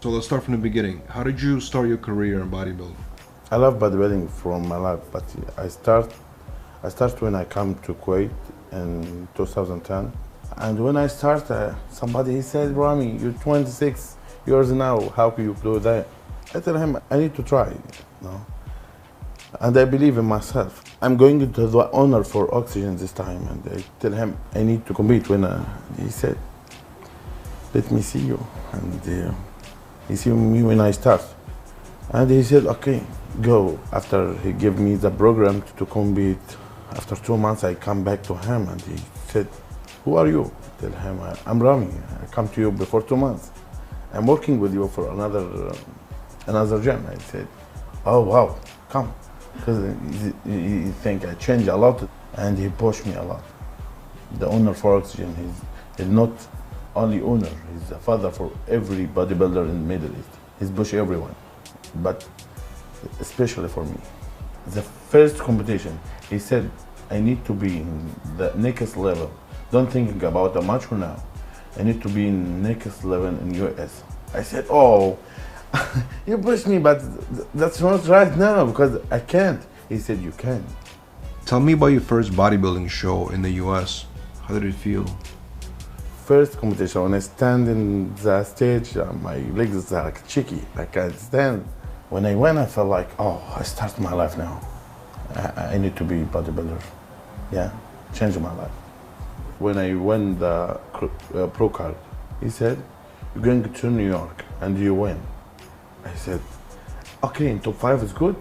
So let's start from the beginning. How did you start your career in bodybuilding? I love bodybuilding from my life, but I start when I come to Kuwait in 2010. And when I start, somebody said, Rami, you're 26 years now, how can you do that? I tell him, I need to try, you know? And I believe in myself. I'm going into the honor for oxygen this time, and I tell him, I need to compete. When he said, let me see you. And he see me when I start. And he said, okay, go. After he gave me the program to compete, after 2 months, I come back to him and he said, who are you? I tell him, I'm Rami. I come to you before 2 months. I'm working with you for another gym. I said, oh, wow, come. Because he think I changed a lot and he pushed me a lot. The owner for Oxygen, he's not only owner, he's the father for every bodybuilder in the Middle East. He's push everyone, but especially for me. The first competition, he said, I need to be in the next level. Don't think about a match for now. I need to be in next level in US. I said, oh, you push me, but that's not right now because I can't. He said, you can. Tell me about your first bodybuilding show in the US. How did it feel? First competition, when I stand in the stage, my legs are like cheeky. I can't stand. When I went, I felt like, oh, I start my life now. I need to be a bodybuilder. Yeah, change my life. When I won the pro card, he said, you're going to New York and you win. I said, okay, in top 5 is good.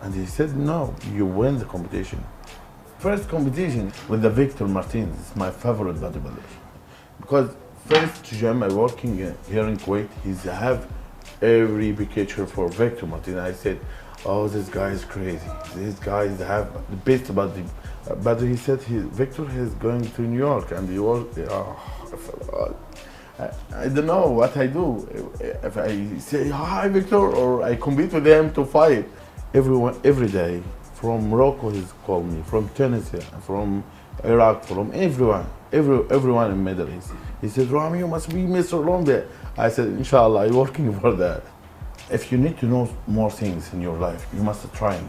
And he said, no, you win the competition. First competition with the Victor Martinez, it's my favorite bodybuilder. Because first gym I working here in Kuwait, he's have every picture for Victor Martinez. I said, oh, this guy is crazy. These guys have the best body. But he said, Victor is going to New York and he was, I don't know what I do. If I say, hi, Victor, or I compete with him to fight. Every day, from Morocco he's called me, from Tunisia, from Iraq, from everyone in Middle East. He said, Rami, you must be Mr. Olympia. I said, inshallah, I'm working for that. If you need to know more things in your life, you must try.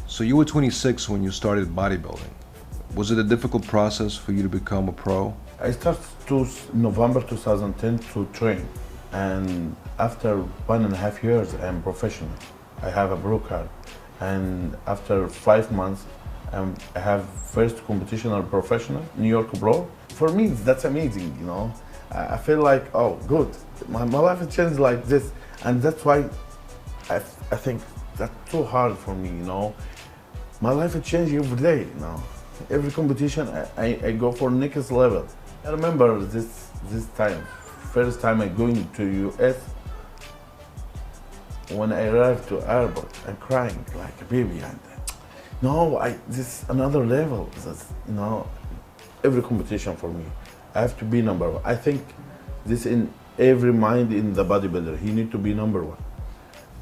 So you were 26 when you started bodybuilding. Was it a difficult process for you to become a pro? I started November 2010 to train, and after 1.5 years, I'm professional. I have a pro card, and after 5 months, I have first competition or professional, New York Pro. For me, that's amazing, you know. I feel like, oh, good. My life has changed like this, and that's why I think that's too hard for me, you know. My life has changed every day, you know. Every competition, I go for next level. I remember this time, first time I going to US. When I arrived to airport, I'm crying like a baby. And no, this another level. That's, you know, every competition for me, I have to be number one. I think this in every mind in the bodybuilder, he need to be number one.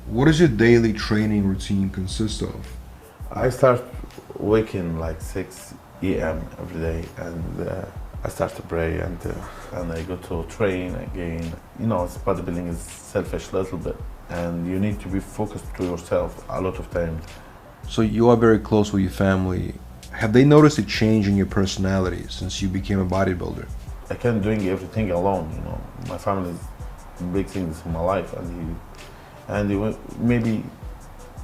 What does your daily training routine consist of? I start waking like 6 a.m. every day, and I start to pray, and I go to train again. You know, bodybuilding is selfish a little bit, and you need to be focused to yourself a lot of times. So you are very close with your family. Have they noticed a change in your personality since you became a bodybuilder? I can't doing everything alone, you know. My family is big things in my life, and maybe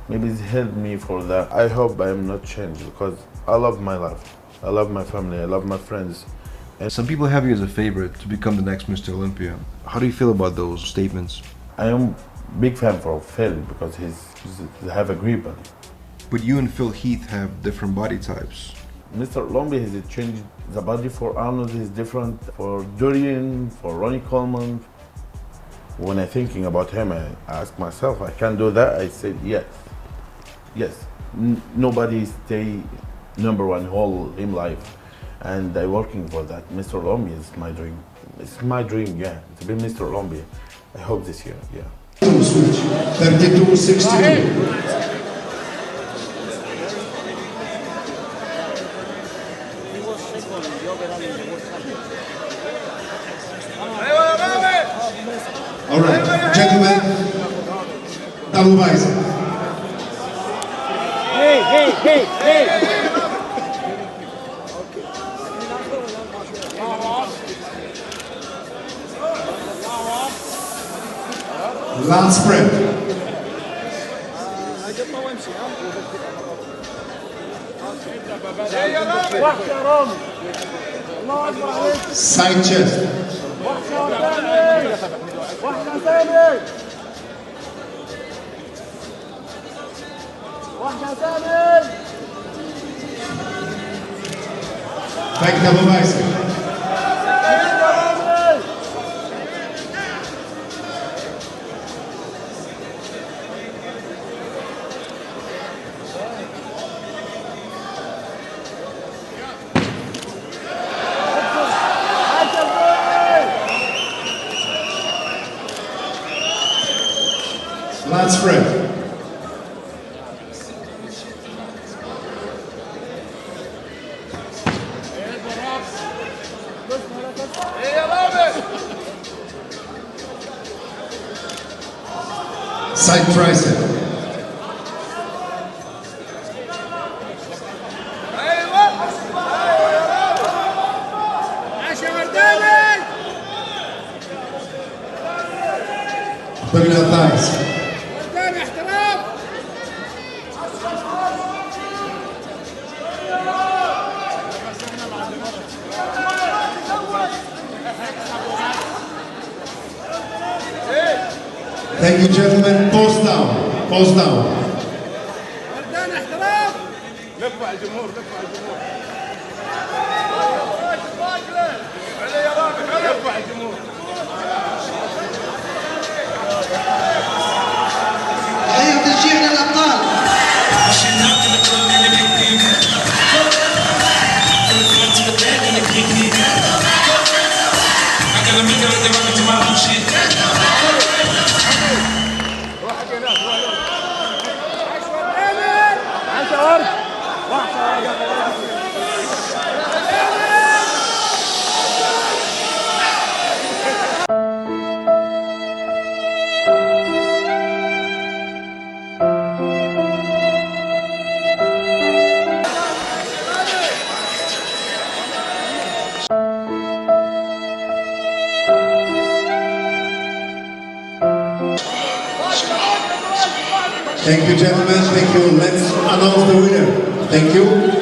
it's helped me for that. I hope I am not changed because I love my life. I love my family, I love my friends. And some people have you as a favorite to become the next Mr. Olympia. How do you feel about those statements? I am big fan for Phil because he have a great body. But you and Phil Heath have different body types. Mr. Olympia has changed the body for Arnold is different, for Dorian, for Ronnie Coleman. When I'm thinking about him, I ask myself, I can do that? I said yes. Yes. Nobody stay number one whole in life, and I'm working for that. Mr. Olympia is my dream. It's my dream, yeah, to be Mr. Olympia. I hope this year, yeah. Switch, 32-62. All right, gentlemen, أبو فايزة. Last sprint. Side chest. Thank you, Abu Faiza. Last sprint. Side tricep. Abdominal thighs. Thank you, gentlemen. Pose down. Pose down. تحية وتشجيع للأبطال. Thank you, gentlemen. Thank you. Let's announce the winner. Thank you.